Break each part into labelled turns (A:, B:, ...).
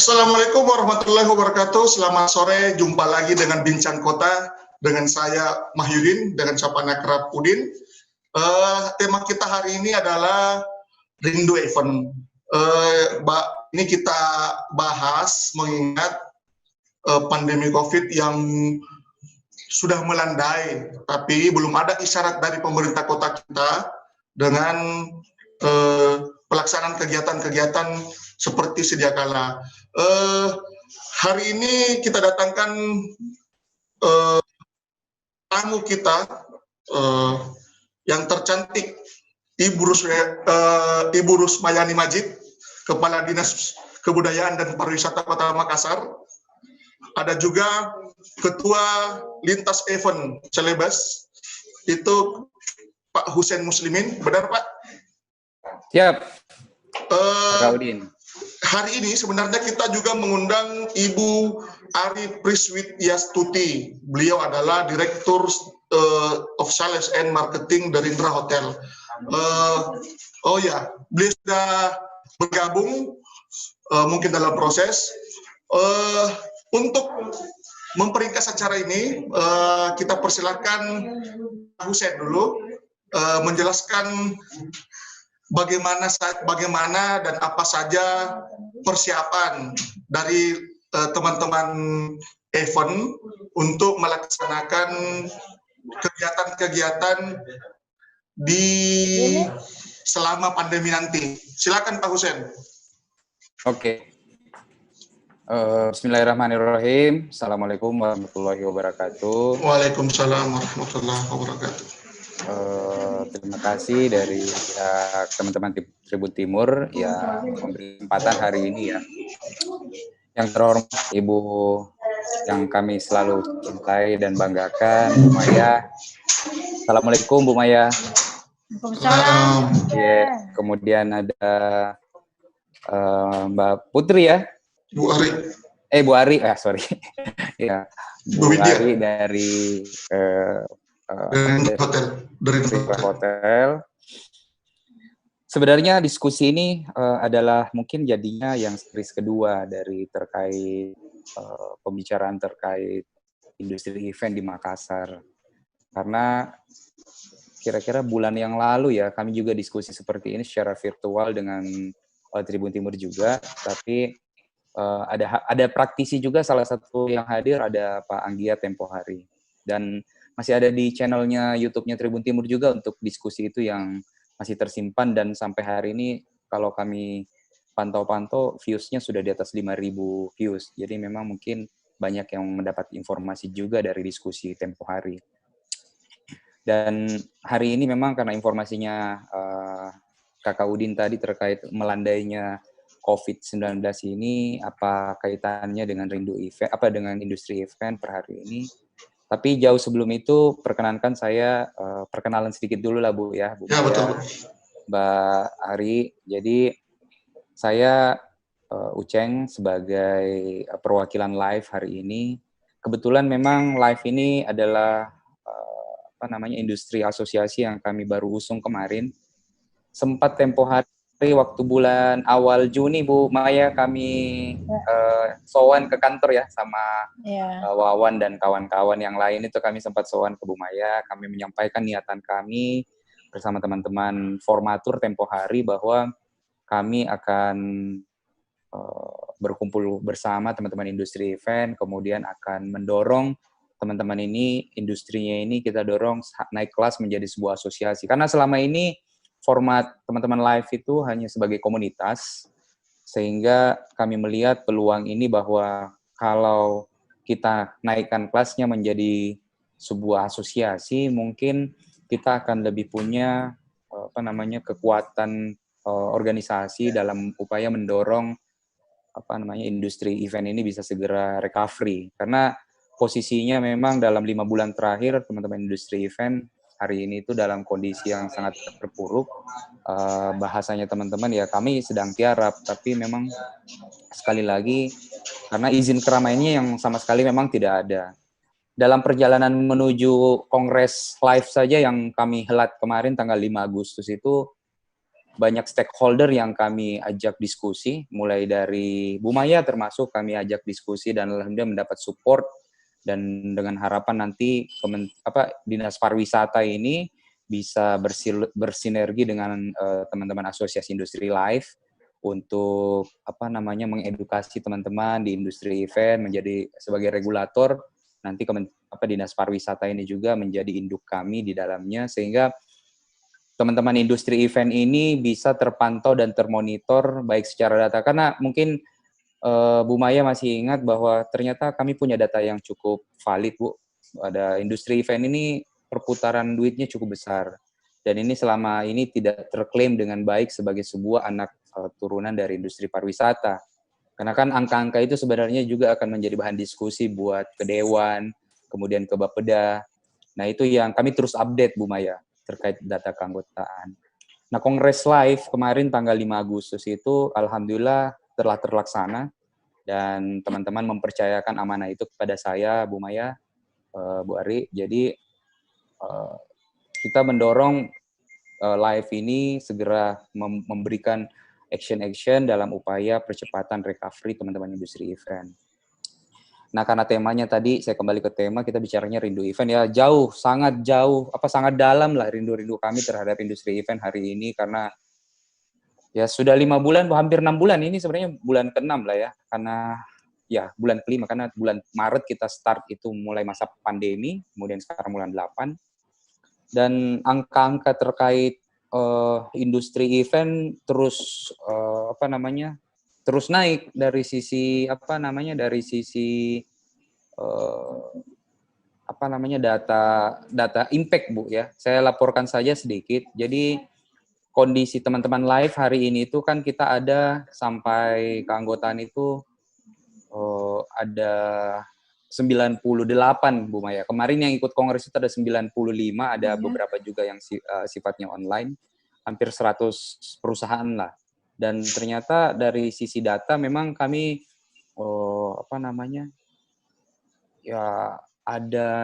A: Assalamualaikum warahmatullahi wabarakatuh. Selamat sore, jumpa lagi dengan Bincang Kota dengan saya Mahyudin dengan sapaan akrab Udin. Tema kita hari ini adalah Rindu Event. Ini kita bahas mengingat pandemi COVID yang sudah melandai, tapi belum ada isyarat dari pemerintah kota kita dengan pelaksanaan kegiatan-kegiatan seperti sedia kala. Hari ini kita datangkan tamu kita yang tercantik, Ibu Rusmayani Majid, Kepala Dinas Kebudayaan dan Pariwisata Kota Makassar. Ada juga Ketua Lintas Event Celebes, itu Pak Husein Muslimin, benar Pak?
B: Siap, Pak Udin.
A: Hari ini sebenarnya kita juga mengundang Ibu Ari Priswityastuti. Beliau adalah Direktur of Sales and Marketing dari Indra Hotel. Beliau sudah bergabung, mungkin dalam proses. Untuk memperingkas acara ini, kita persilakan Pak Husein dulu menjelaskan bagaimana dan apa saja persiapan dari teman-teman event untuk melaksanakan kegiatan-kegiatan di selama pandemi nanti. Silakan Pak Husein.
B: Oke. Bismillahirrahmanirrahim. Assalamualaikum warahmatullahi wabarakatuh.
A: Waalaikumsalam warahmatullahi wabarakatuh.
B: Terima kasih dari teman-teman Tribun Timur yang memberi kesempatan hari ini ya. Yang terhormat Ibu yang kami selalu cintai dan banggakan, Bu Maya. Assalamualaikum Bu Maya.
C: Waalaikumsalam.
B: Ya, kemudian ada Mbak Putri ya.
A: Bu Ari.
B: Bu Ari, sorry. Ya, Bu Ari dari
A: dari
B: hotel. Sebenarnya diskusi ini adalah mungkin jadinya yang series kedua dari terkait pembicaraan terkait industri event di Makassar. Karena kira-kira bulan yang lalu ya kami juga diskusi seperti ini secara virtual dengan Tribun Timur juga, tapi ada praktisi juga, salah satu yang hadir ada Pak Anggia tempo hari, dan masih ada di channelnya YouTube-nya Tribun Timur juga untuk diskusi itu yang masih tersimpan, dan sampai hari ini kalau kami pantau-pantau views-nya sudah di atas 5.000 views, jadi memang mungkin banyak yang mendapat informasi juga dari diskusi tempo hari. Dan hari ini memang karena informasinya Kakak Udin tadi terkait melandainya COVID-19 ini, apa kaitannya dengan rindu event, dengan industri event per hari ini. Tapi jauh sebelum itu, perkenankan saya perkenalan sedikit dulu lah Bu ya. Bu
A: ya, betul.
B: Mbak Ari, jadi saya Uceng sebagai perwakilan live hari ini. Kebetulan memang live ini adalah industri asosiasi yang kami baru usung kemarin. Sempat tempo hari waktu bulan awal Juni Bu Maya kami sowan ke kantor ya sama Wawan dan kawan-kawan yang lain, itu kami sempat sowan ke Bu Maya, kami menyampaikan niatan kami bersama teman-teman formatur tempo hari bahwa kami akan berkumpul bersama teman-teman industri event, kemudian akan mendorong teman-teman ini, industrinya ini kita dorong naik kelas menjadi sebuah asosiasi. Karena selama ini format teman-teman live itu hanya sebagai komunitas, sehingga kami melihat peluang ini bahwa kalau kita naikkan kelasnya menjadi sebuah asosiasi, mungkin kita akan lebih punya kekuatan organisasi dalam upaya mendorong industri event ini bisa segera recovery. Karena posisinya memang dalam 5 bulan terakhir teman-teman industri event hari ini itu dalam kondisi yang sangat terpuruk. Bahasanya teman-teman ya kami sedang tiarap, tapi memang sekali lagi karena izin keramaiannya yang sama sekali memang tidak ada. Dalam perjalanan menuju kongres live saja yang kami helat kemarin tanggal 5 Agustus itu banyak stakeholder yang kami ajak diskusi, mulai dari Bu Maya termasuk kami ajak diskusi dan alhamdulillah mendapat support, dan dengan harapan nanti Dinas Pariwisata ini bisa bersinergi dengan teman-teman Asosiasi Industri Live untuk mengedukasi teman-teman di industri event menjadi sebagai regulator. Nanti Dinas Pariwisata ini juga menjadi induk kami di dalamnya, sehingga teman-teman industri event ini bisa terpantau dan termonitor baik secara data. Karena mungkin Bu Maya masih ingat bahwa ternyata kami punya data yang cukup valid, Bu. Ada industri event ini perputaran duitnya cukup besar. Dan ini selama ini tidak terklaim dengan baik sebagai sebuah anak turunan dari industri pariwisata. Karena kan angka-angka itu sebenarnya juga akan menjadi bahan diskusi buat ke Dewan, kemudian ke Bapeda. Nah, itu yang kami terus update, Bu Maya, terkait data keanggotaan. Nah, Kongres Live kemarin tanggal 5 Agustus itu alhamdulillah telah terlaksana, dan teman-teman mempercayakan amanah itu kepada saya, Bu Maya, Bu Ari. Jadi kita mendorong live ini segera memberikan action dalam upaya percepatan recovery teman-teman industri event. Nah, karena temanya tadi, saya kembali ke tema, kita bicaranya rindu event ya, sangat dalam lah rindu-rindu kami terhadap industri event hari ini, karena ya sudah 5 bulan, hampir 6 bulan, ini sebenarnya bulan ke-6 lah ya, karena ya bulan ke-5, karena bulan Maret kita start itu mulai masa pandemi, kemudian sekarang bulan 8, dan angka-angka terkait industri event terus terus naik dari sisi data impact, Bu ya. Saya laporkan saja sedikit. Jadi kondisi teman-teman live hari ini itu kan kita ada sampai keanggotaan itu ada 98, Bu Maya. Kemarin yang ikut kongres itu ada 95, ada beberapa juga yang sifatnya online, hampir 100 perusahaan lah. Dan ternyata dari sisi data memang kami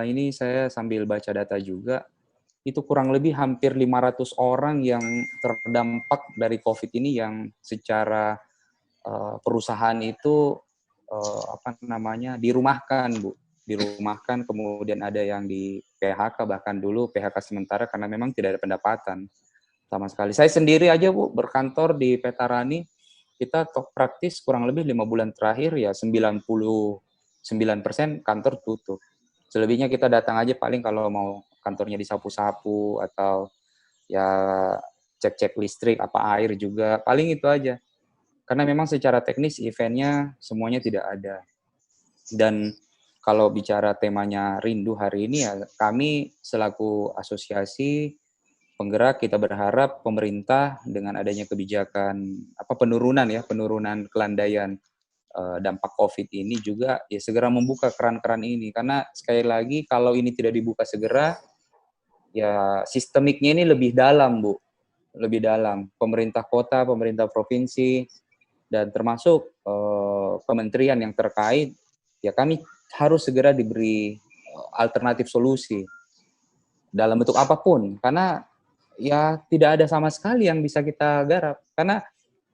B: ini saya sambil baca data juga, itu kurang lebih hampir 500 orang yang terdampak dari COVID ini yang secara perusahaan itu dirumahkan, Bu. Dirumahkan, kemudian ada yang di PHK, bahkan dulu PHK sementara karena memang tidak ada pendapatan sama sekali. Saya sendiri aja, Bu, berkantor di Petarani, kita praktis kurang lebih 5 bulan terakhir ya 99% kantor tutup. Selebihnya kita datang aja paling kalau mau kantornya disapu-sapu atau ya cek-cek listrik, air juga, paling itu aja. Karena memang secara teknis eventnya semuanya tidak ada. Dan kalau bicara temanya rindu hari ini ya, kami selaku asosiasi penggerak kita berharap pemerintah dengan adanya kebijakan penurunan kelandaian dampak COVID ini juga ya segera membuka keran-keran ini, karena sekali lagi kalau ini tidak dibuka segera ya sistemiknya ini lebih dalam, Bu. Lebih dalam. Pemerintah kota, pemerintah provinsi, dan termasuk kementerian yang terkait, ya kami harus segera diberi alternatif solusi dalam bentuk apapun, karena ya tidak ada sama sekali yang bisa kita garap. Karena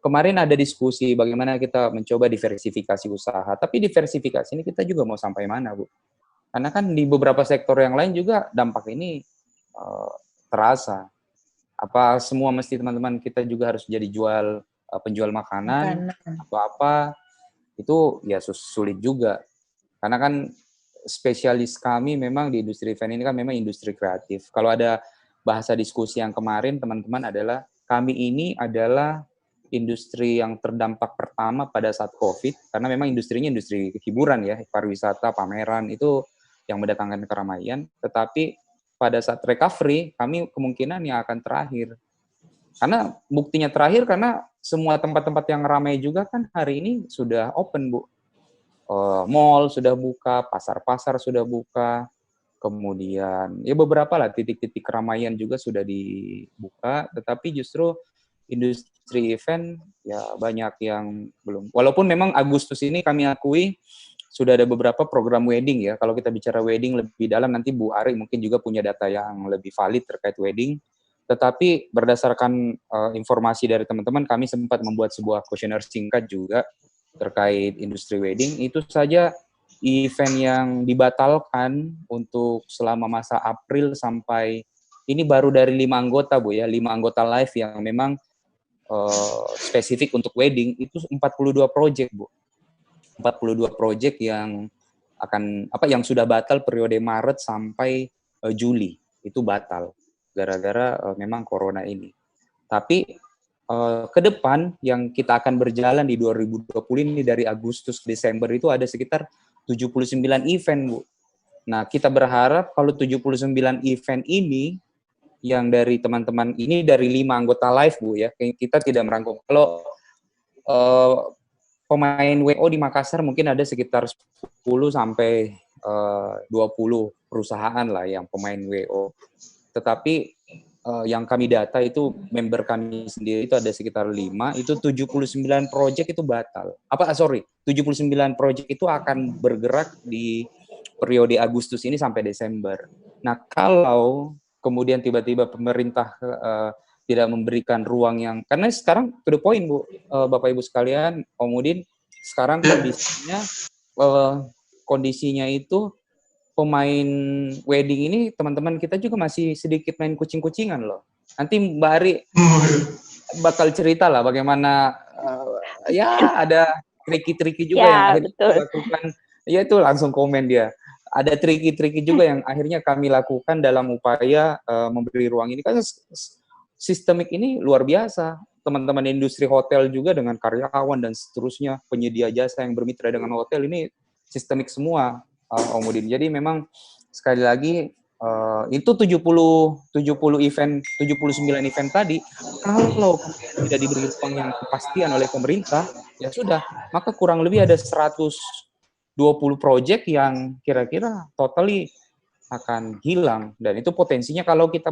B: kemarin ada diskusi bagaimana kita mencoba diversifikasi usaha, tapi diversifikasi ini kita juga mau sampai mana, Bu? Karena kan di beberapa sektor yang lain juga dampak ini terasa. Apa semua mesti teman-teman kita juga harus jadi penjual makanan atau apa, itu ya sulit juga. Karena kan spesialis kami memang di industri event ini kan memang industri kreatif. Kalau ada bahasa diskusi yang kemarin teman-teman adalah, kami ini adalah industri yang terdampak pertama pada saat COVID, karena memang industrinya industri hiburan ya, pariwisata, pameran, itu yang mendatangkan keramaian. Tetapi pada saat recovery, kami kemungkinan yang akan terakhir. Karena buktinya terakhir, karena semua tempat-tempat yang ramai juga kan hari ini sudah open, Bu. Mall sudah buka, pasar-pasar sudah buka, kemudian ya beberapa lah titik-titik keramaian juga sudah dibuka, tetapi justru industri event ya banyak yang belum. Walaupun memang Agustus ini kami akui sudah ada beberapa program wedding ya. Kalau kita bicara wedding lebih dalam, nanti Bu Ari mungkin juga punya data yang lebih valid terkait wedding. Tetapi berdasarkan informasi dari teman-teman, kami sempat membuat sebuah kuesioner singkat juga terkait industri wedding. Itu saja event yang dibatalkan untuk selama masa April sampai ini baru dari 5 anggota, Bu ya, 5 anggota live yang memang spesifik untuk wedding itu 42 project, Bu. 42 project yang yang sudah batal periode Maret sampai Juli. Itu batal gara-gara memang corona ini. Tapi ke depan yang kita akan berjalan di 2020 ini dari Agustus ke Desember itu ada sekitar 79 event, Bu. Nah, kita berharap kalau 79 event ini yang dari teman-teman ini dari 5 anggota live, Bu ya. Kita tidak merangkum. Kalau pemain WO di Makassar mungkin ada sekitar 10 sampai 20 perusahaan lah yang pemain WO. Tetapi yang kami data itu member kami sendiri itu ada sekitar 5, itu 79 project itu batal. 79 project itu akan bergerak di periode Agustus ini sampai Desember. Nah, kalau kemudian tiba-tiba pemerintah tidak memberikan ruang yang, karena sekarang to the point, Bu, Bapak Ibu sekalian, Om Udin, sekarang kondisinya itu pemain wedding ini teman-teman kita juga masih sedikit main kucing-kucingan loh. Nanti Mbak Ari bakal cerita lah bagaimana ya ada triki-triki juga yang akhirnya kita lakukan. Ya itu langsung komen dia. Ada triki-triki juga yang akhirnya kami lakukan dalam upaya memberi ruang ini. Kan sistemik ini luar biasa. Teman-teman industri hotel juga dengan karyawan dan seterusnya, penyedia jasa yang bermitra dengan hotel ini sistemik semua. Om Udin. Jadi memang sekali lagi itu 79 event tadi, kalau tidak diberi ruang yang kepastian oleh pemerintah, ya sudah, maka kurang lebih ada 120 proyek yang kira-kira totally akan hilang. Dan itu potensinya kalau kita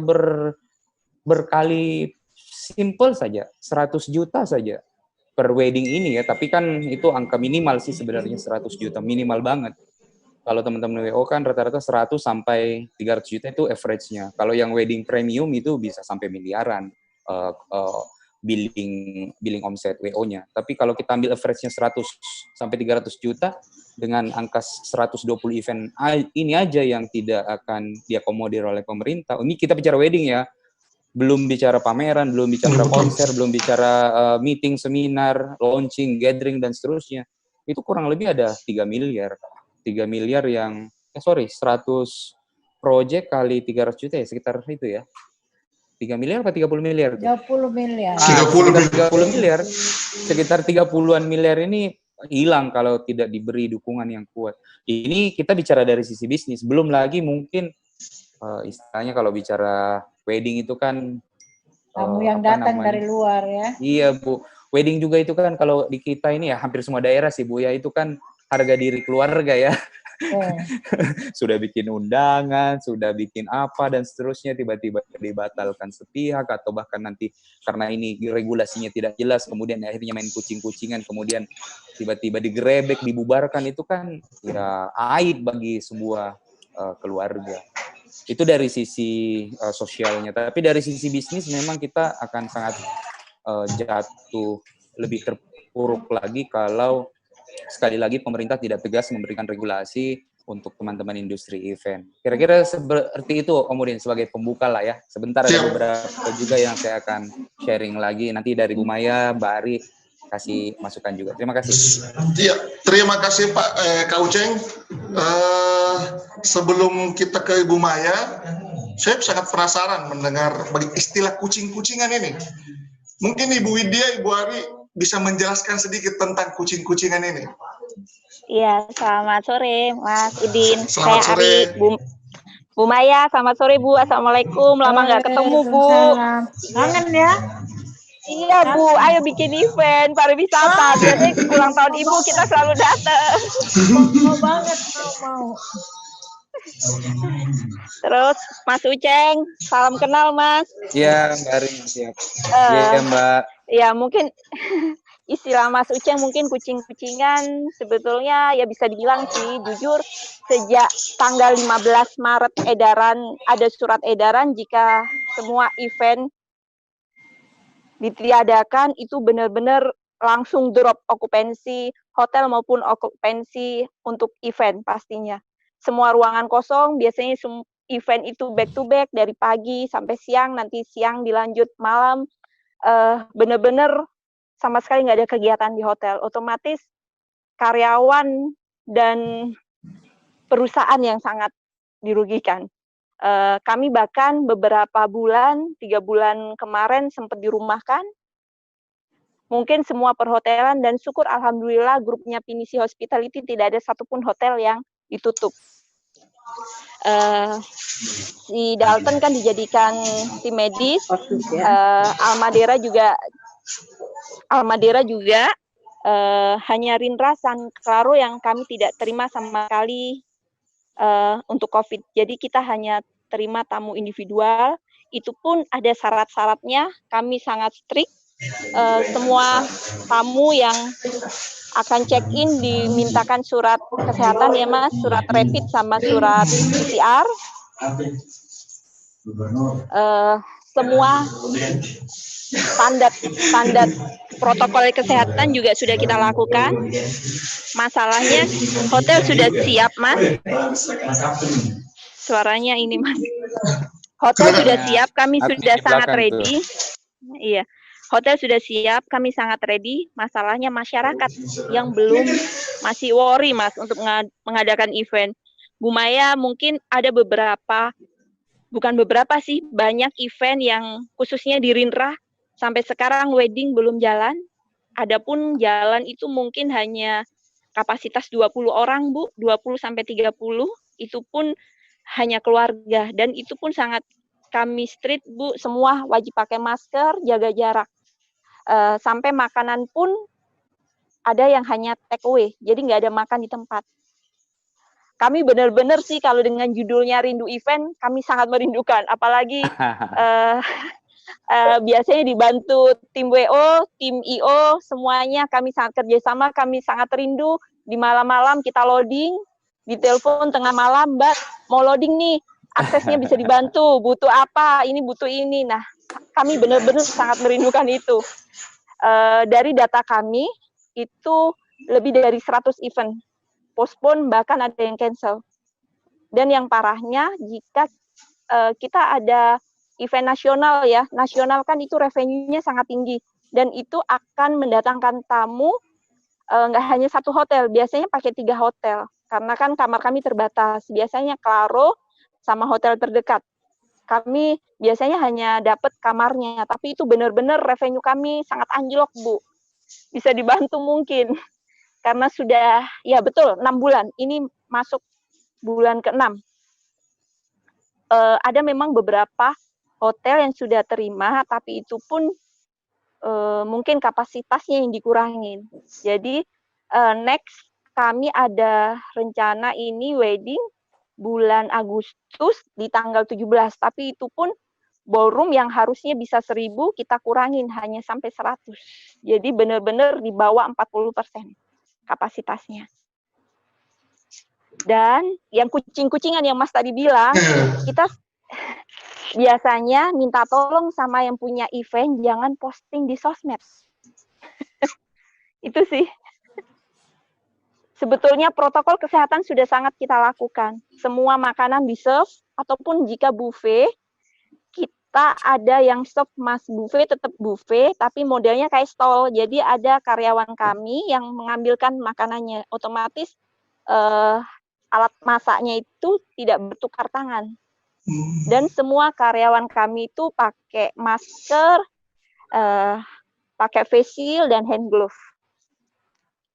B: berkali simple saja, 100 juta saja per wedding ini ya, tapi kan itu angka minimal sih sebenarnya 100 juta, minimal banget. Kalau teman-teman WO kan rata-rata 100 sampai 300 juta itu average-nya. Kalau yang wedding premium itu bisa sampai miliaran billing omset WO-nya. Tapi kalau kita ambil average-nya 100 sampai 300 juta dengan angka 120 event ini aja yang tidak akan diakomodir oleh pemerintah. Ini kita bicara wedding ya. Belum bicara pameran, belum bicara konser, belum bicara meeting, seminar, launching, gathering dan seterusnya. Itu kurang lebih ada 3 miliar. 3 miliar yang 100 project kali 300 juta ya sekitar itu ya. 3 miliar apa 30 miliar?
C: 30 miliar.
B: 30 miliar. Sekitar 30-an miliar ini hilang kalau tidak diberi dukungan yang kuat. Ini kita bicara dari sisi bisnis, belum lagi mungkin istilahnya kalau bicara wedding itu kan
C: tamu yang datang dari luar ya.
B: Iya, Bu. Wedding juga itu kan kalau di kita ini ya hampir semua daerah sih, Bu ya, itu kan harga diri keluarga ya. Sudah bikin undangan, sudah bikin apa dan seterusnya, tiba-tiba dibatalkan sepihak atau bahkan nanti karena ini regulasinya tidak jelas, kemudian akhirnya main kucing-kucingan, kemudian tiba-tiba digerebek, dibubarkan, itu kan ya aib bagi sebuah keluarga. Itu dari sisi sosialnya, tapi dari sisi bisnis memang kita akan sangat jatuh lebih terpuruk lagi kalau sekali lagi pemerintah tidak tegas memberikan regulasi untuk teman-teman industri event. Kira-kira seperti itu Om Udin sebagai pembuka lah ya. Sebentar ada beberapa juga yang saya akan sharing lagi. Nanti dari Bu Maya, Mbak Ari kasih masukan juga. Terima kasih.
A: Iya, terima kasih Pak Kak Uceng. Sebelum kita ke Ibu Maya, saya sangat penasaran mendengar istilah kucing-kucingan ini. Mungkin Ibu Widya, Ibu Ari bisa menjelaskan sedikit tentang kucing-kucingan ini.
D: Iya, selamat sore Mas Udin.
A: Selamat
D: saya
A: sore.
D: Ari, Bu Maya, selamat sore Bu. Assalamualaikum. Lama nggak ketemu Bu.
C: Kangen ya?
D: Iya Bu, ayo bikin event pariwisata. Jadi ulang tahun Ibu kita selalu datang.
C: Mau banget, mau.
D: Terus Mas Uceng, salam kenal Mas.
B: Iya Mbak Ari, siap. Iya Mbak.
D: Ya mungkin istilah Mas Uceng mungkin kucing-kucingan, sebetulnya ya bisa dibilang sih jujur sejak tanggal 15 Maret ada surat edaran jika semua event ditiadakan, itu benar-benar langsung drop okupansi hotel maupun okupansi untuk event pastinya. Semua ruangan kosong, biasanya event itu back to back dari pagi sampai siang, nanti siang dilanjut malam. Benar-benar sama sekali nggak ada kegiatan di hotel. Otomatis karyawan dan perusahaan yang sangat dirugikan. Kami bahkan beberapa bulan, 3 bulan kemarin sempat dirumahkan. Mungkin semua perhotelan, dan syukur alhamdulillah grupnya Pinisi Hospitality tidak ada satupun hotel yang ditutup. Si Dalton kan dijadikan tim medis, Almadera juga hanya Rindra San Claro yang kami tidak terima sama sekali untuk COVID. Jadi kita hanya terima tamu individual, itu pun ada syarat-syaratnya, kami sangat strict. Semua tamu yang akan check-in dimintakan surat kesehatan ya Mas, surat rapid sama surat PCR. Semua standar protokol kesehatan juga sudah kita lakukan. Masalahnya hotel sudah siap Mas. Suaranya ini Mas. Hotel sudah siap, kami sudah sangat ready. Iya. Hotel sudah siap, kami sangat ready. Masalahnya masyarakat yang belum masih worry Mas untuk mengadakan event. Bu Maya, mungkin ada banyak event yang khususnya di Rindra sampai sekarang wedding belum jalan. Adapun jalan itu mungkin hanya kapasitas 20 orang Bu, 20 sampai 30, itu pun hanya keluarga, dan itu pun sangat kami strict Bu, semua wajib pakai masker, jaga jarak. Sampai makanan pun ada yang hanya take away, jadi nggak ada makan di tempat. Kami benar-benar sih kalau dengan judulnya Rindu Event, kami sangat merindukan, apalagi biasanya dibantu tim WO, tim IO, semuanya kami sangat kerjasama, kami sangat rindu. Di malam-malam kita loading, di telepon tengah malam, Mbak mau loading nih, aksesnya bisa dibantu, butuh apa, ini butuh ini. Nah, kami benar-benar sangat merindukan itu. Dari data kami, itu lebih dari 100 event, postpone, bahkan ada yang cancel. Dan yang parahnya, jika kita ada event nasional ya, nasional kan itu revenue-nya sangat tinggi, dan itu akan mendatangkan tamu, nggak hanya satu hotel, biasanya pakai 3 hotel, karena kan kamar kami terbatas, biasanya Claro sama hotel terdekat. Kami biasanya hanya dapat kamarnya, tapi itu benar-benar revenue kami sangat anjlok, Bu. Bisa dibantu mungkin, karena sudah, ya betul, 6 bulan, ini masuk bulan ke-6. Ada memang beberapa hotel yang sudah terima, tapi itu pun mungkin kapasitasnya yang dikurangin. Jadi next kami ada rencana ini wedding bulan Agustus di tanggal 17, tapi itu pun ballroom yang harusnya bisa 1000 kita kurangin hanya sampai 100. Jadi benar-benar di bawah 40% kapasitasnya. Dan yang kucing-kucingan yang Mas tadi bilang, kita biasanya minta tolong sama yang punya event jangan posting di sosmed. Itu sih. Sebetulnya protokol kesehatan sudah sangat kita lakukan. Semua makanan di-serve, ataupun jika buffet, kita ada yang serve Mas buffet, tetap buffet, tapi modelnya kayak stall. Jadi ada karyawan kami yang mengambilkan makanannya. Otomatis alat masaknya itu tidak bertukar tangan. Dan semua karyawan kami itu pakai masker, pakai face shield, dan hand glove.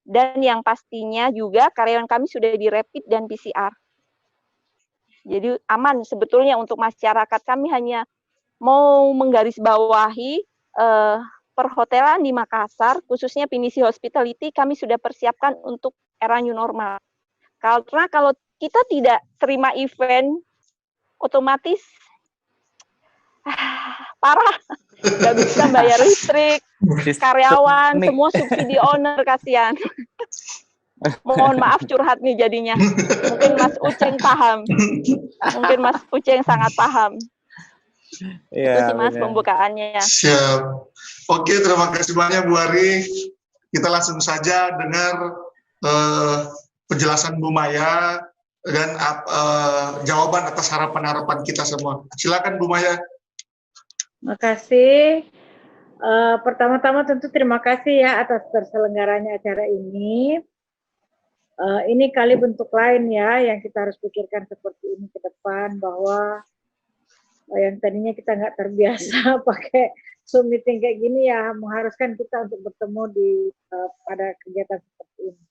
D: Dan yang pastinya juga karyawan kami sudah di rapid dan PCR. Jadi aman sebetulnya untuk masyarakat. Kami hanya mau menggarisbawahi perhotelan di Makassar, khususnya Pinisi Hospitality, kami sudah persiapkan untuk era new normal. Karena kalau kita tidak terima event, otomatis parah. Nggak bisa bayar listrik, karyawan, semua subsidi owner, kasihan. Mohon maaf curhat nih jadinya. Mungkin Mas Uceng paham. Mungkin Mas Uceng sangat paham. Itu
B: Iya,
D: sih Mas
B: benar.
D: pembukaannya.
A: Siap. Oke, terima kasih banyak Bu Ari. Kita langsung saja dengar penjelasan Bu Maya dan jawaban atas harapan-harapan kita semua. Silakan Bu Maya.
C: Makasih. Pertama-tama tentu terima kasih ya atas terselenggaranya acara ini. Ini kali bentuk lain ya yang kita harus pikirkan seperti ini ke depan, bahwa yang tadinya kita nggak terbiasa pakai Zoom meeting kayak gini ya mengharuskan kita untuk bertemu di pada kegiatan seperti ini.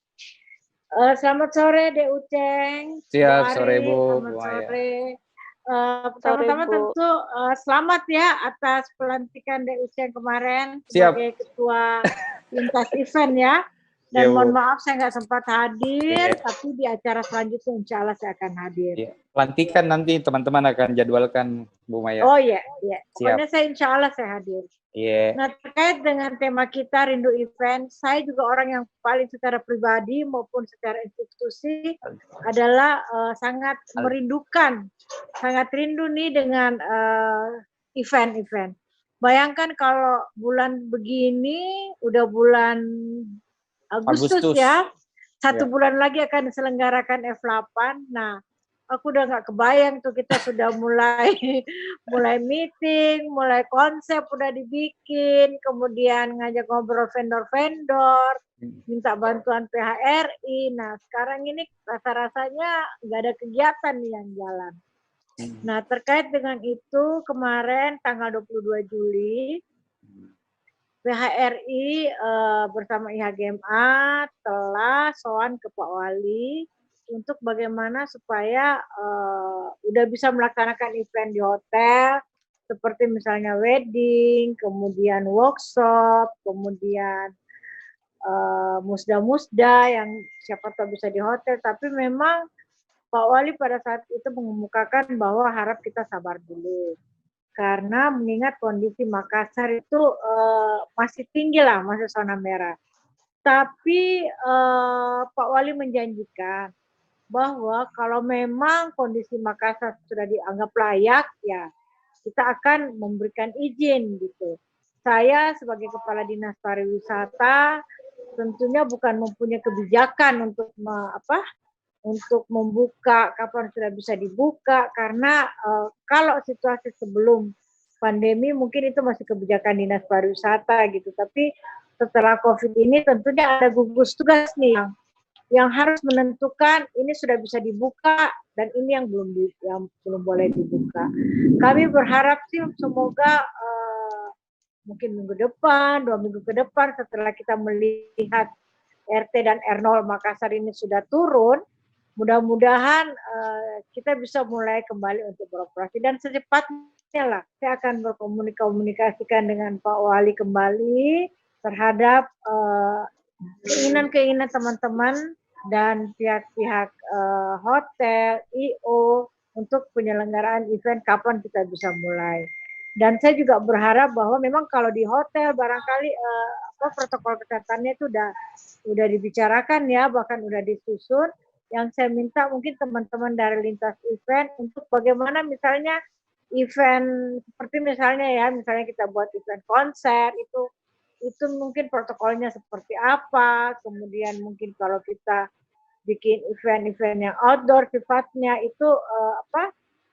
C: Selamat sore Dek Uceng,
B: Siap,
C: Bu Ari,
B: sore Bu
C: selamat
B: Maya.
C: sore.
D: Sore,
C: Pertama-tama
D: Bu.
C: tentu selamat ya atas pelantikan Dek Uceng kemarin
B: Siap.
C: sebagai ketua lintas event ya.
B: Iya,
C: Dan
B: Bu.
C: mohon maaf saya nggak sempat hadir,
B: Iya.
C: tapi di acara selanjutnya insya Allah saya akan hadir.
B: Iya. Pelantikan nanti teman-teman akan jadwalkan Bu Maya.
C: Oh iya, iya.
B: Siap.
C: Pokoknya saya insya Allah saya hadir.
B: Iya.
C: Nah, terkait dengan tema kita Rindu Event, saya juga orang yang paling secara pribadi maupun secara institusi adalah sangat merindukan, sangat rindu nih dengan event-event. Bayangkan kalau bulan begini, udah bulan Agustus ya, satu
B: Ya.
C: bulan lagi akan diselenggarakan F8. Nah, aku udah nggak kebayang tuh kita sudah mulai meeting, mulai konsep udah dibikin, kemudian ngajak ngobrol vendor-vendor, minta bantuan PHRI. Nah, sekarang ini rasa-rasanya nggak ada kegiatan nih yang jalan. Nah, terkait dengan itu, kemarin tanggal 22 Juli, PHRI bersama IHGMA telah sowan ke Pak Wali untuk bagaimana supaya udah bisa melaksanakan event di hotel, seperti misalnya wedding, kemudian workshop, kemudian musda-musda yang siapa tahu bisa di hotel, tapi memang Pak Wali pada saat itu mengemukakan bahwa harap kita sabar dulu. Karena mengingat kondisi Makassar itu masih tinggi lah, masih zona merah. Tapi Pak Wali menjanjikan bahwa kalau memang kondisi Makassar sudah dianggap layak, ya kita akan memberikan izin gitu. Saya sebagai Kepala Dinas Pariwisata tentunya bukan mempunyai kebijakan untuk untuk membuka kapan sudah bisa dibuka, karena kalau situasi sebelum pandemi mungkin itu masih kebijakan Dinas Pariwisata gitu, tapi setelah COVID ini tentunya ada gugus tugas nih yang harus menentukan ini sudah bisa dibuka dan ini yang belum boleh dibuka. Kami berharap sih semoga mungkin minggu depan, 2 minggu ke depan setelah kita melihat RT dan R0 Makassar ini sudah turun, mudah-mudahan kita bisa mulai kembali untuk beroperasi dan secepatnya lah saya akan berkomunikasikan dengan Pak Wali kembali terhadap keinginan-keinginan teman-teman dan pihak-pihak hotel, IO untuk penyelenggaraan event kapan kita bisa mulai. Dan saya juga berharap bahwa memang kalau di hotel barangkali protokol kesehatannya itu udah dibicarakan ya, bahkan udah disusun. Yang saya minta mungkin teman-teman dari lintas event untuk bagaimana misalnya event seperti misalnya kita buat event konser itu mungkin protokolnya seperti apa, kemudian mungkin kalau kita bikin event-event yang outdoor sifatnya itu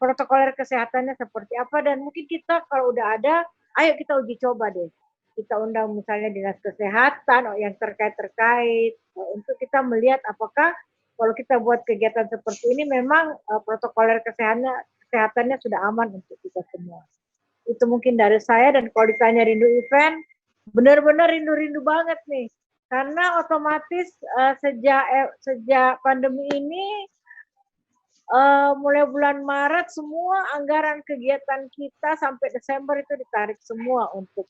C: protokoler kesehatannya seperti apa, dan mungkin kita kalau udah ada, ayo kita uji coba deh. Kita undang misalnya dinas kesehatan yang terkait untuk kita melihat apakah kalau kita buat kegiatan seperti ini memang protokoler kesehatannya sudah aman untuk kita semua. Itu mungkin dari saya, dan kalau ditanya rindu event, benar-benar rindu-rindu banget nih. Karena otomatis sejak pandemi ini mulai bulan Maret semua anggaran kegiatan kita sampai Desember itu ditarik semua untuk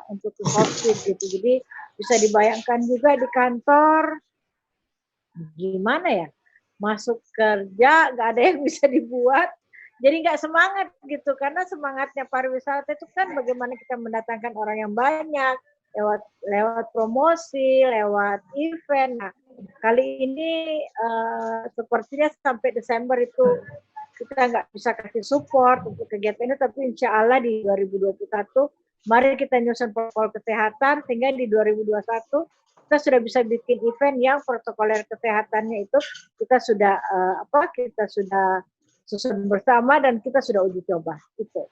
C: untuk COVID gitu. Jadi bisa dibayangkan juga di kantor gimana ya, masuk kerja nggak ada yang bisa dibuat, jadi nggak semangat gitu, karena semangatnya pariwisata itu kan bagaimana kita mendatangkan orang yang banyak lewat promosi, lewat event. Nah, kali ini sepertinya sampai Desember itu kita nggak bisa kasih support untuk kegiatan ini, tapi insya Allah di 2021 mari kita nyusun protokol kesehatan sehingga di 2021 kita sudah bisa bikin event yang protokoler kesehatannya itu kita sudah kita sudah susun bersama dan kita sudah uji coba itu.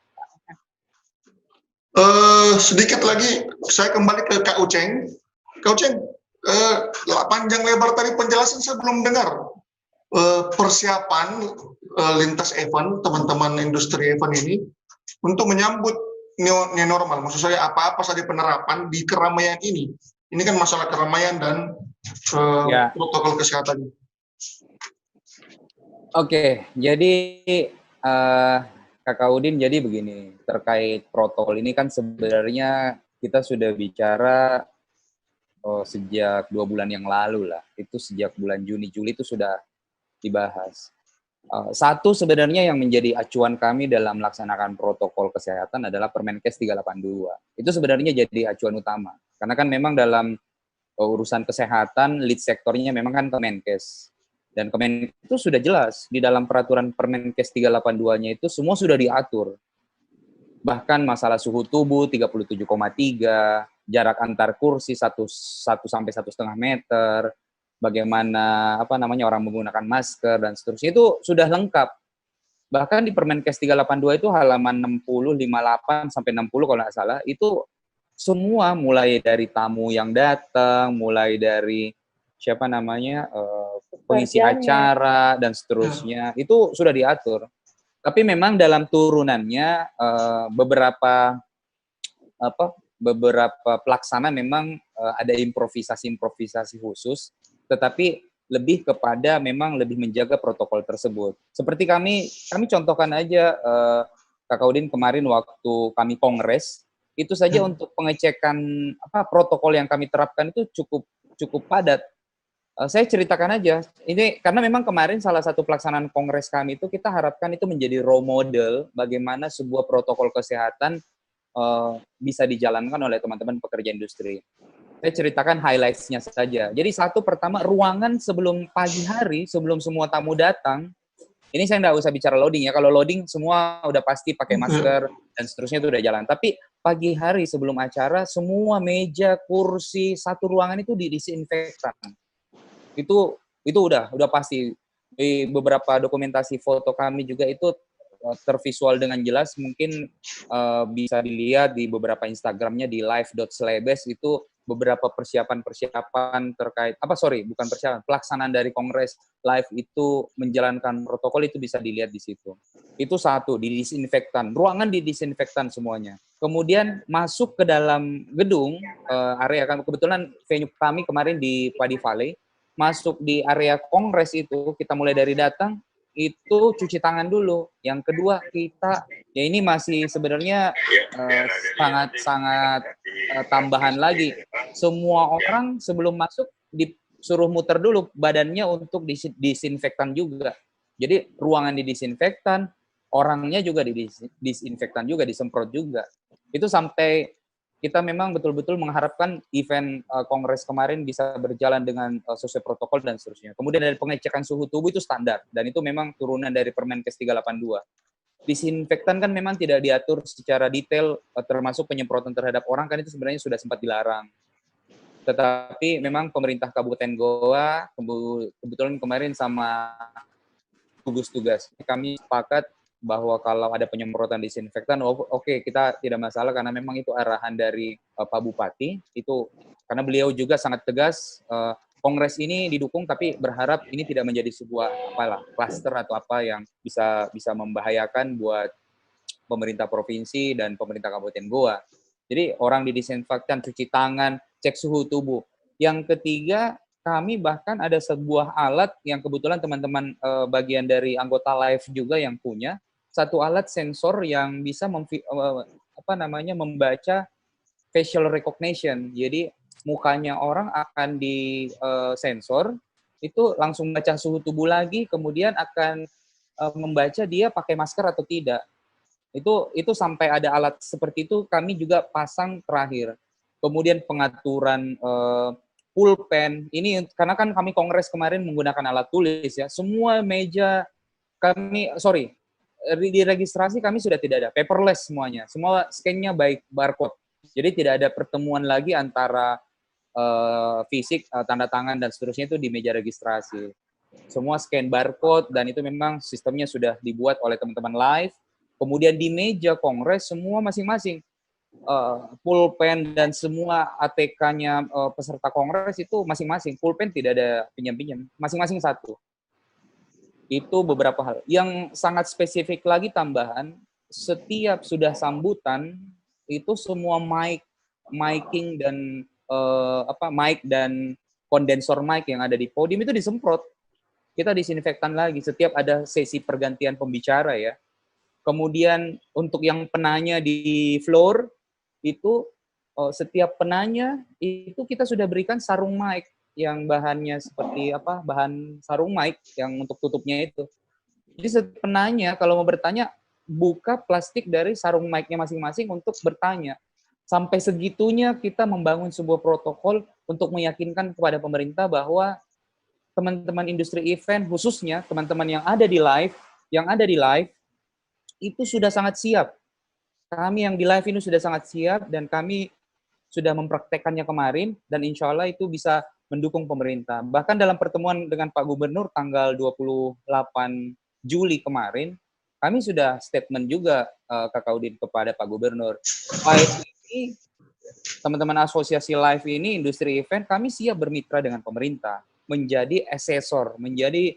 A: Sedikit lagi saya kembali ke Kak Uceng. Kak Uceng, panjang lebar tadi penjelasan saya belum dengar. Persiapan lintas event teman-teman industri event ini untuk menyambut new normal. Maksud saya apa-apa saja penerapan di keramaian ini. Ini kan masalah keramaian dan protokol kesehatan.
B: Oke, jadi Kakak Udin, jadi begini, terkait protokol ini kan sebenarnya kita sudah bicara sejak 2 bulan yang lalu lah. Itu sejak bulan Juni, Juli itu sudah dibahas. Satu sebenarnya yang menjadi acuan kami dalam melaksanakan protokol kesehatan adalah Permenkes 382. Itu sebenarnya jadi acuan utama. Karena kan memang dalam urusan kesehatan, lead sektornya memang kan Kemenkes. Dan Kemenkes itu sudah jelas, di dalam peraturan Permenkes 382-nya itu semua sudah diatur. Bahkan masalah suhu tubuh 37,3, jarak antar kursi 1 sampai 1,5 meter, bagaimana orang menggunakan masker dan seterusnya itu sudah lengkap. Bahkan di Permenkes 382 itu halaman 60, 58 sampai 60 kalau nggak salah, itu semua mulai dari tamu yang datang, mulai dari pengisi acara dan seterusnya, itu sudah diatur. Tapi memang dalam turunannya beberapa pelaksana memang ada improvisasi khusus, tetapi lebih kepada memang lebih menjaga protokol tersebut. Seperti kami contohkan aja Kakak Udin kemarin waktu kami kongres, itu saja untuk pengecekan protokol yang kami terapkan itu cukup padat. Saya ceritakan aja, ini karena memang kemarin salah satu pelaksanaan kongres kami itu kita harapkan itu menjadi role model bagaimana sebuah protokol kesehatan bisa dijalankan oleh teman-teman pekerja industri. Saya ceritakan highlights-nya saja. Jadi pertama, ruangan sebelum pagi hari, sebelum semua tamu datang, ini saya nggak usah bicara loading ya, kalau loading semua udah pasti pakai masker dan seterusnya itu udah jalan. Tapi pagi hari sebelum acara, semua meja, kursi, satu ruangan itu didisinfektan. Itu udah pasti. Di beberapa dokumentasi foto kami juga itu tervisual dengan jelas, mungkin bisa dilihat di beberapa Instagramnya di live.celebes itu beberapa persiapan terkait pelaksanaan dari kongres live itu menjalankan protokol itu bisa dilihat di situ. Itu satu, didisinfektan, ruangan didisinfektan semuanya. Kemudian masuk ke dalam gedung area, kebetulan venue kami kemarin di Padi Valley, masuk di area kongres itu kita mulai dari datang itu cuci tangan dulu. Yang kedua ini masih sebenarnya sangat tambahan lagi. Semua orang sebelum masuk disuruh muter dulu badannya untuk disinfektan juga. Jadi ruangan didisinfektan, orangnya juga didisinfektan juga, disemprot juga. Itu sampai kita memang betul-betul mengharapkan event kongres kemarin bisa berjalan dengan sesuai protokol dan seterusnya. Kemudian dari pengecekan suhu tubuh itu standar, dan itu memang turunan dari Permenkes 382. Disinfektan kan memang tidak diatur secara detail, termasuk penyemprotan terhadap orang, kan itu sebenarnya sudah sempat dilarang. Tetapi memang pemerintah Kabupaten Goa, kebetulan kemarin sama gugus tugas, kami sepakat bahwa kalau ada penyemprotan disinfektan, oke, kita tidak masalah karena memang itu arahan dari Pak Bupati. Itu karena beliau juga sangat tegas, kongres ini didukung, tapi berharap ini tidak menjadi sebuah klaster atau apa yang bisa membahayakan buat pemerintah provinsi dan pemerintah Kabupaten Goa. Jadi orang didisinfektan, cuci tangan, cek suhu tubuh. Yang ketiga, kami bahkan ada sebuah alat yang kebetulan teman-teman bagian dari anggota live juga yang punya, satu alat sensor yang bisa membaca facial recognition. Jadi mukanya orang akan disensor, itu langsung baca suhu tubuh lagi, kemudian akan membaca dia pakai masker atau tidak. Itu sampai ada alat seperti itu kami juga pasang terakhir. Kemudian pengaturan pulpen, ini karena kan kami kongres kemarin menggunakan alat tulis ya, semua meja di registrasi kami sudah tidak ada, paperless semuanya. Semua scan-nya by barcode. Jadi tidak ada pertemuan lagi antara fisik, tanda tangan, dan seterusnya itu di meja registrasi. Semua scan barcode, dan itu memang sistemnya sudah dibuat oleh teman-teman live. Kemudian di meja kongres, semua masing-masing. Pulpen dan semua ATK-nya peserta kongres itu masing-masing. Pulpen tidak ada pinjam-pinjam, masing-masing satu. Itu beberapa hal. Yang sangat spesifik lagi tambahan, setiap sudah sambutan itu semua miking dan mic dan kondensor mic yang ada di podium itu disemprot. Kita disinfektan lagi setiap ada sesi pergantian pembicara ya. Kemudian untuk yang penanya di floor itu setiap penanya itu kita sudah berikan sarung mic yang bahannya seperti bahan sarung mic yang untuk tutupnya itu. Jadi setiap penanya kalau mau bertanya buka plastik dari sarung mic-nya masing-masing untuk bertanya. Sampai segitunya kita membangun sebuah protokol untuk meyakinkan kepada pemerintah bahwa teman-teman industri event khususnya teman-teman yang ada di live itu sudah sangat siap. Kami yang di live ini sudah sangat siap dan kami sudah mempraktekkannya kemarin dan insya Allah itu bisa mendukung pemerintah. Bahkan dalam pertemuan dengan Pak Gubernur tanggal 28 Juli kemarin, kami sudah statement juga Kakak Udin kepada Pak Gubernur. Live ini, teman-teman asosiasi live ini, industri event, kami siap bermitra dengan pemerintah, menjadi asesor, menjadi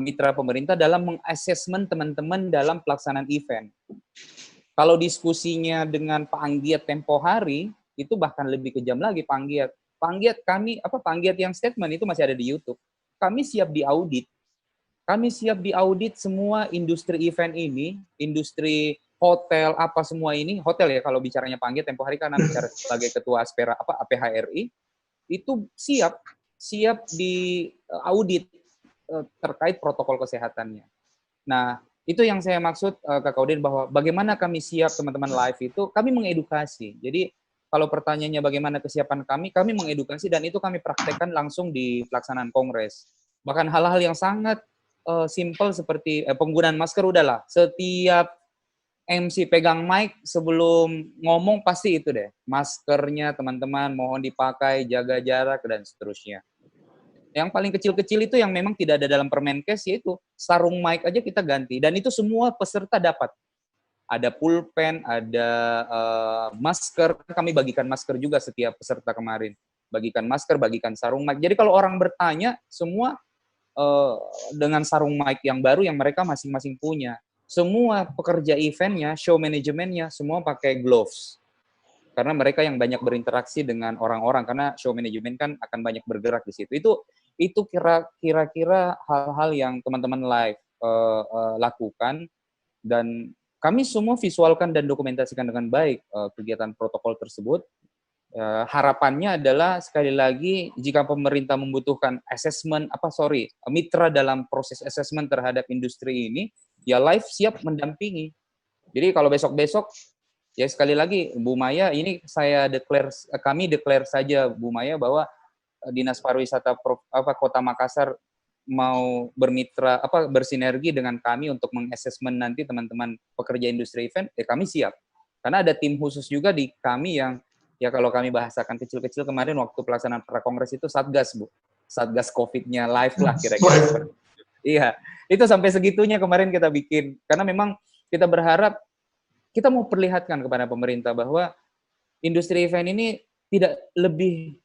B: mitra pemerintah dalam mengassessment teman-teman dalam pelaksanaan event. Kalau diskusinya dengan Pak Anggiat tempo hari, itu bahkan lebih kejam lagi Pak Anggiat. Pak Anggiat yang statement itu masih ada di YouTube. Kami siap diaudit. Kami siap diaudit semua industri event ini, industri hotel, apa semua ini, hotel ya kalau bicaranya Pak Anggiat tempo hari karena bicara sebagai ketua APHRI, itu siap diaudit terkait protokol kesehatannya. Nah, itu yang saya maksud Kak Udin bahwa bagaimana kami siap teman-teman live itu, kami mengedukasi. Jadi kalau pertanyaannya bagaimana kesiapan kami mengedukasi dan itu kami praktekkan langsung di pelaksanaan kongres. Bahkan hal-hal yang sangat simple seperti penggunaan masker udahlah. Setiap MC pegang mic sebelum ngomong pasti itu deh. Maskernya teman-teman mohon dipakai, jaga jarak dan seterusnya. Yang paling kecil-kecil itu yang memang tidak ada dalam Permenkes yaitu sarung mic aja kita ganti dan itu semua peserta dapat. Ada pulpen, ada masker, kami bagikan masker juga setiap peserta kemarin. Bagikan masker, bagikan sarung mic. Jadi kalau orang bertanya semua dengan sarung mic yang baru yang mereka masing-masing punya. Semua pekerja eventnya, show manajemennya semua pakai gloves. Karena mereka yang banyak berinteraksi dengan orang-orang karena show manajemen kan akan banyak bergerak di situ. Itu kira-kira hal-hal yang teman-teman live lakukan dan kami semua visualkan dan dokumentasikan dengan baik kegiatan protokol tersebut. Harapannya adalah sekali lagi jika pemerintah membutuhkan mitra dalam proses assessment terhadap industri ini, ya live siap mendampingi. Jadi kalau besok-besok ya sekali lagi Bu Maya ini kami declare saja Bu Maya bahwa Dinas Pariwisata Kota Makassar mau bersinergi dengan kami untuk mengassessment nanti teman-teman pekerja industri event, kami siap. Karena ada tim khusus juga di kami yang ya kalau kami bahasakan kecil-kecil kemarin waktu pelaksanaan prakongres itu Satgas, Bu. Satgas COVID-nya live lah kira-kira. Iya, itu sampai segitunya kemarin kita bikin. Karena memang kita berharap kita mau perlihatkan kepada pemerintah bahwa industri event ini tidak lebih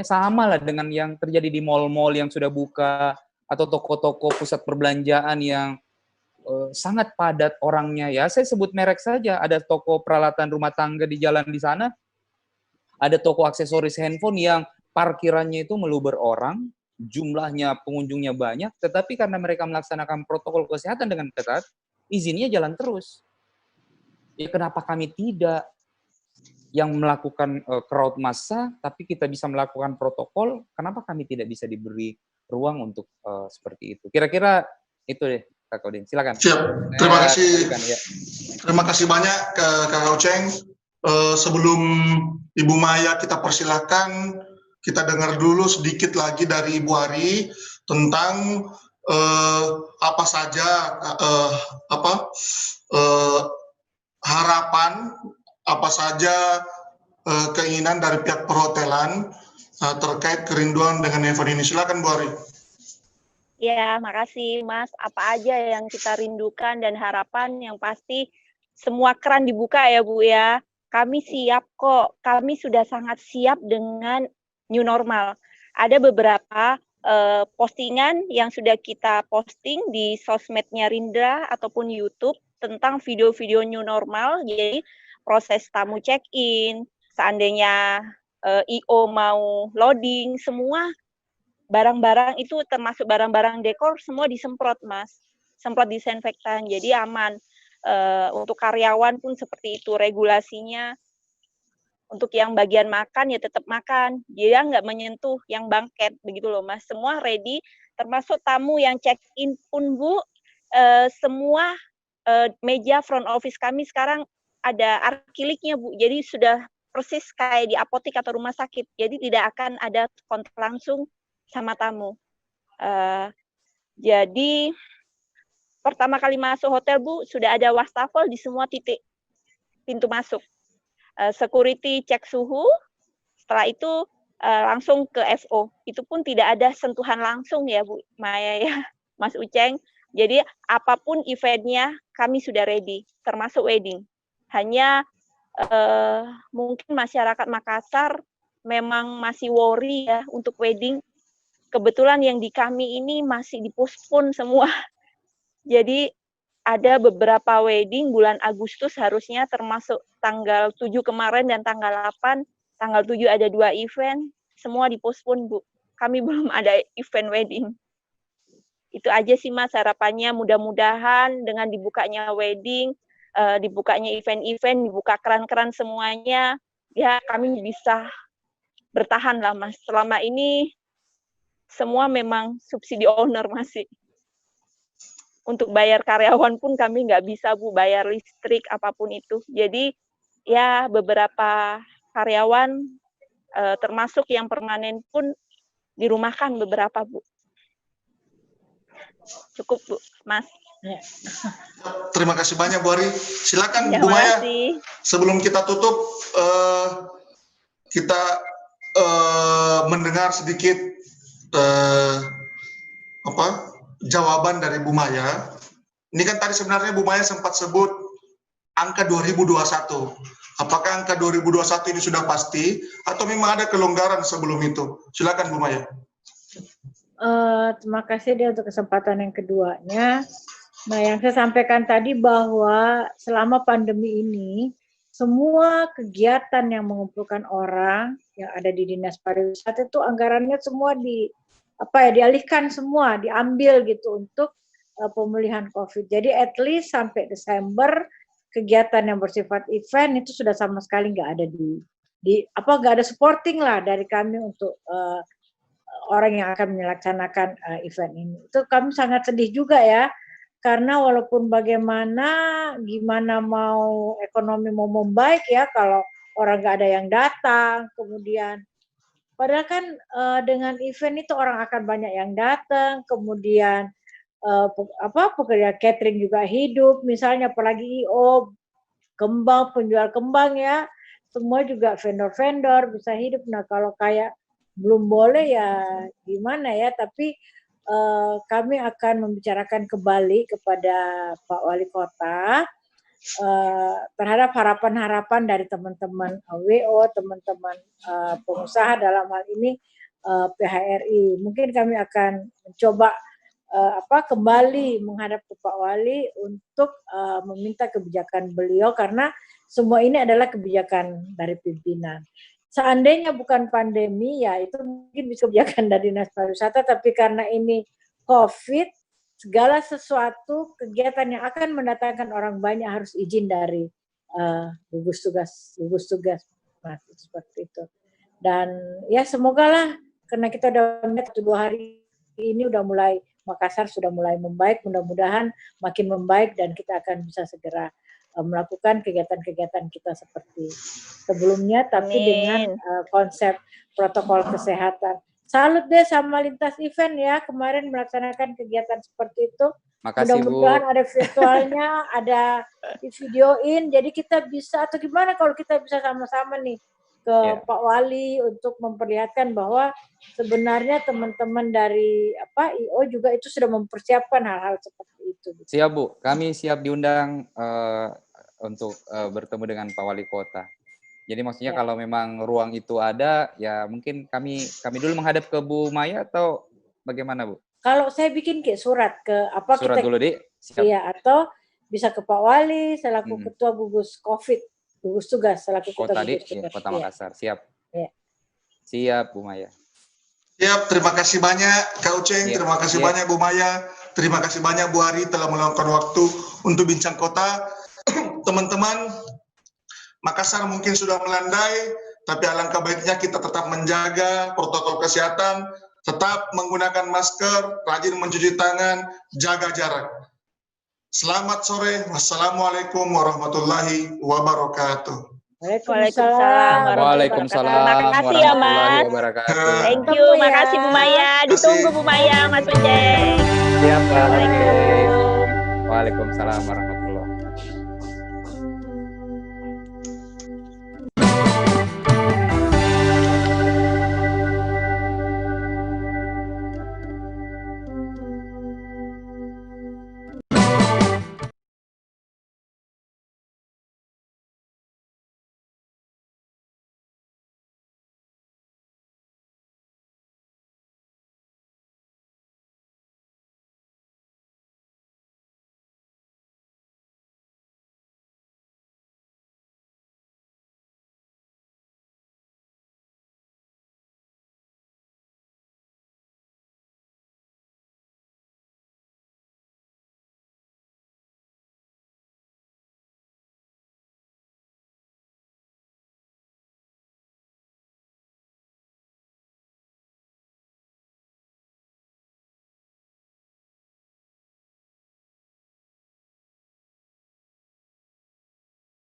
B: sama lah dengan yang terjadi di mal-mal yang sudah buka atau toko-toko pusat perbelanjaan yang sangat padat orangnya. Ya, saya sebut merek saja, ada toko peralatan rumah tangga di jalan di sana, ada toko aksesoris handphone yang parkirannya itu meluber orang, jumlahnya pengunjungnya banyak, tetapi karena mereka melaksanakan protokol kesehatan dengan ketat, izinnya jalan terus. Ya, kenapa kami tidak yang melakukan crowd massa, tapi kita bisa melakukan protokol, kenapa kami tidak bisa diberi ruang untuk seperti itu? Kira-kira itu deh, Kak Udin. Silakan.
A: Siap. Terima kasih. Terima kasih banyak ke Kak Uceng. Sebelum Ibu Maya kita persilakan, kita dengar dulu sedikit lagi dari Ibu Ari tentang apa saja harapan, apa saja keinginan dari pihak perhotelan terkait kerinduan dengan event ini. Silakan Bu Ari.
D: Ya, makasih Mas. Apa aja yang kita rindukan dan harapan, yang pasti semua keran dibuka ya Bu ya. Kami siap kok, kami sudah sangat siap dengan new normal. Ada beberapa postingan yang sudah kita posting di sosmednya Rindra ataupun YouTube tentang video-video new normal. Jadi proses tamu check-in, seandainya IO mau loading, semua barang-barang itu termasuk barang-barang dekor semua disemprot Mas, semprot disinfektan, jadi aman. Untuk karyawan pun seperti itu regulasinya. Untuk yang bagian makan ya tetap makan, dia nggak menyentuh yang banket begitu loh Mas. Semua ready, termasuk tamu yang check in pun Bu, semua meja front office kami sekarang ada akriliknya Bu, jadi sudah persis kayak di apotek atau rumah sakit, jadi tidak akan ada kontak langsung sama tamu. Jadi pertama kali masuk hotel Bu, sudah ada wastafel di semua titik pintu masuk. Security cek suhu, setelah itu langsung ke FO. Itu pun tidak ada sentuhan langsung ya Bu Maya ya, Mas Uceng. Jadi apapun eventnya kami sudah ready, termasuk wedding. Hanya mungkin masyarakat Makassar memang masih worry ya untuk wedding. Kebetulan yang di kami ini masih dipospon semua. Jadi ada beberapa wedding bulan Agustus harusnya, termasuk tanggal 7 kemarin dan tanggal 8. Tanggal 7 ada 2 event, semua dipospon Bu. Kami belum ada event wedding. Itu aja sih Mas harapannya, mudah-mudahan dengan dibukanya wedding, dibukanya event-event, dibuka keran-keran semuanya, ya kami bisa bertahan lah Mas. Selama ini semua memang subsidi owner masih. Untuk bayar karyawan pun kami nggak bisa Bu, bayar listrik apapun itu. Jadi ya beberapa karyawan termasuk yang permanen pun dirumahkan beberapa Bu. Cukup Bu, Mas.
A: Terima kasih banyak Bu Ari. Silakan
D: Ya,
A: Bu Maya.
D: makasih.
A: Sebelum kita tutup, kita mendengar sedikit jawaban dari Bu Maya. Ini kan tadi sebenarnya Bu Maya sempat sebut angka 2021. Apakah angka 2021 ini sudah pasti atau memang ada kelonggaran sebelum itu? Silakan Bu Maya.
C: Terima kasih dia untuk kesempatan yang keduanya. Nah, yang saya sampaikan tadi bahwa selama pandemi ini semua kegiatan yang mengumpulkan orang yang ada di Dinas Pariwisata itu anggarannya semua dialihkan semua, diambil gitu untuk pemulihan COVID. Jadi at least sampai Desember kegiatan yang bersifat event itu sudah sama sekali nggak ada nggak ada supporting lah dari kami untuk orang yang akan melaksanakan event ini. Itu kami sangat sedih juga ya, karena walaupun gimana mau ekonomi mau membaik ya, kalau orang nggak ada yang datang, kemudian padahal kan dengan event itu orang akan banyak yang datang, kemudian pekerja catering juga hidup, misalnya apalagi IO, kembang, penjual kembang ya, semua juga vendor-vendor bisa hidup. Nah kalau kayak belum boleh ya gimana ya, tapi kami akan membicarakan kembali kepada Pak Wali Kota terhadap harapan-harapan dari teman-teman WO, teman-teman pengusaha dalam hal ini PHRI. Mungkin kami akan mencoba kembali menghadap ke Pak Wali untuk meminta kebijakan beliau, karena semua ini adalah kebijakan dari pimpinan. Seandainya bukan pandemi, ya itu mungkin bisa kebijakan dari Dinas Pariwisata, tapi karena ini COVID, segala sesuatu kegiatan yang akan mendatangkan orang banyak harus izin dari gugus tugas, Mas, seperti itu. Dan ya semoga lah, karena kita udah melihat 1-2 hari ini udah mulai, Makassar sudah mulai membaik, mudah-mudahan makin membaik dan kita akan bisa segera melakukan kegiatan-kegiatan kita seperti sebelumnya, tapi dengan konsep protokol kesehatan. salut deh sama Lintas Event ya, kemarin melaksanakan kegiatan seperti itu.
B: Makasih Bu.
C: Mudah-mudahan ada virtualnya, ada di videoin, jadi kita bisa, atau gimana kalau kita bisa sama-sama nih ke Pak Wali untuk memperlihatkan bahwa sebenarnya teman-teman dari IO juga itu sudah mempersiapkan hal-hal seperti itu.
B: Siap Bu, kami siap diundang untuk bertemu dengan Pak Wali Kota. Jadi maksudnya kalau memang ruang itu ada, ya mungkin kami dulu menghadap ke Bu Maya atau bagaimana Bu?
C: Kalau saya bikin kayak surat ke
B: Surat
C: kita,
B: dulu Dik. Siap.
C: Iya, atau bisa ke Pak Wali selaku Ketua Gugus Covid, gugus tugas selaku Ketua
B: Kota
C: Gugus
B: Dik,
C: Tugas.
B: Kota Makassar. Siap.
C: Iya.
B: Siap Bu Maya.
A: Siap, terima kasih banyak Kak Uceng, terima kasih banyak Bu Maya, terima kasih banyak Bu Ari telah meluangkan waktu untuk bincang kota. Teman-teman, Makassar mungkin sudah melandai, tapi alangkah baiknya kita tetap menjaga protokol kesehatan, tetap menggunakan masker, rajin mencuci tangan, jaga jarak. Selamat sore, wassalamualaikum warahmatullahi wabarakatuh.
C: Waalaikumsalam.
B: Waalaikumsalam
D: Makasih ya, Mas.
B: wabarakatuh.
D: Thank you, makasih Bu Maya. Ditunggu Bu Maya, Mas Uceng.
B: Siap, Pak.
D: Assalamualaikum.
B: Waalaikumsalam warahmatullahi wabarakatuh.